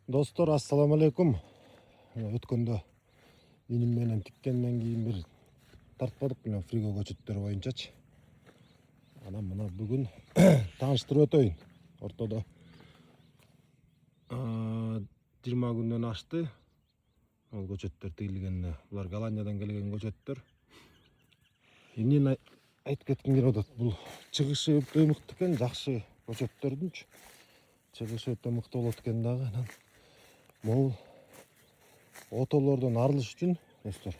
Достор, ассаламу алейкум. Өткөндө иним менен тиккенден кийин бир тартпадык менен фриго көчөттөрү боюнчачы. Анан мына бүгүн тааныштырып өтөйүн. Ортодо 20 күндөн ашты. Ол көчөттөр тигилгенине. Булар Голландиядан келген көчөттөр. Эмнени айтып кетким келип атат. Бул чыгышы өтө мыкты экен, жакшы көчөттөрдүнчү. Чыгышы өтө мыкты болот экен дагы. Анан могул отолордон арылыш үчүн достор,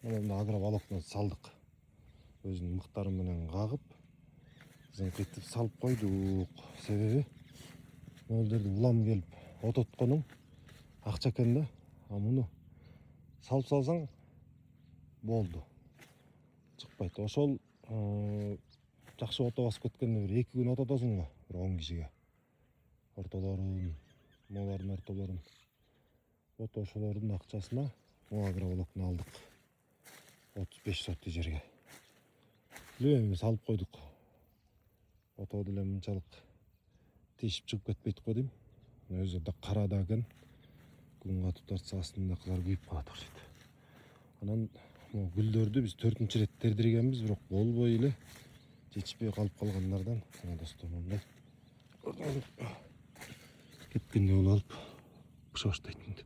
мына агроволокно салдык. Өзүнүн мыктары менен кагып, зыңкытып салып койдук. Себеби могул жерде улам келип ототконуң акча экен да. А муну салып салсаң болду. Чыкпайт. Ошол жакшы ото басып кеткенде бир 2 күн ототосуң го, бир 10 кишиге. Ортолорун, молардын ортолорун. Ошолордун акчасына агроволокно алдык. 35 сотый жерге. Эми салып койдук. Ото деле мынчалык тешип чыгып кетпейт го дейм. Өзү да кара да экен. Күн катып тартса астында кылар күйүп калат окшойт. Анан могу гүлдөрдү биз 4-нчи рет тердиргенбиз, бирок болбой эле жетишпей калып калгандардан достор мындай кеткенде болуп пыша баштайт мынтип.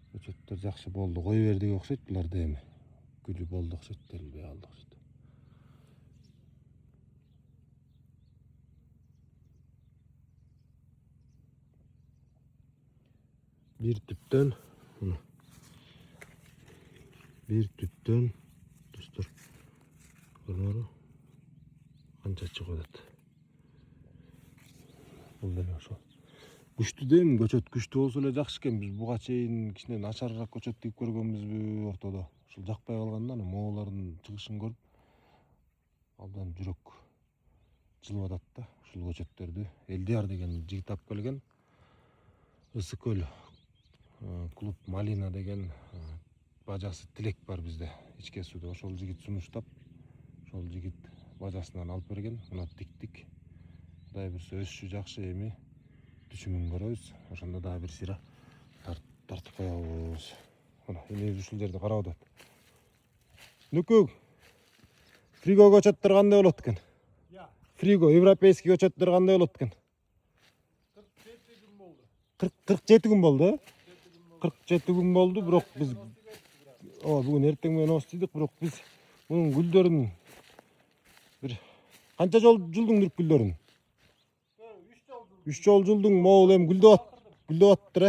Көчөттөр жакшы болду. Кой бердиге окшойт буларды эми. Гүлү болду окшойт, терилбей калды окшойт. Bir түптөн достор, көрмөрү канча чыгып атат. Бул деле ошо. Күчтүү дейм, көчөт күчтүү болсо эле жакшы экен. Биз буга чейин кичине начарыраак көчөт тигип көргөнбүзбү ортодо. Ушул жакпай калганда аны моолордун чыгышын көрүп абдан жүрөк жылып атат да. Ушул көчөттөрдү Элдияр деген жигит алып келген. Ысык көл клуб Малина деген бажасы Тилек бар бизде, ичке сууда. Ошол жигит сунуштап, ошол жигит бажасынан алып берген. Мына тиктик. Кудай буйрса өсүшү жакшы, эми түшүмүн көрөбүз. Ошондо дагы бир сыйра тартып коебуз. Мына эми ушул жерде карап атат. Нүкүк. Фриго көчөттөр кандай болот экен? Фриго, европейский көчөттөр кандай болот экен? 47 күн болду. 47 күн болду, 47 күн болду, бирок биз бүгүн эртең менен остойдук, бирок биз мунун гүлдөрүн бир канча жол жулдуң гүлдөрүн? 3 жол жулдуң, могул эми гүлдөп атыптыр,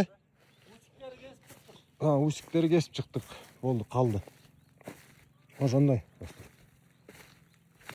Усиктери кесип чыктык. усиктери кесип чыктык. Болду, калды. Ошондой.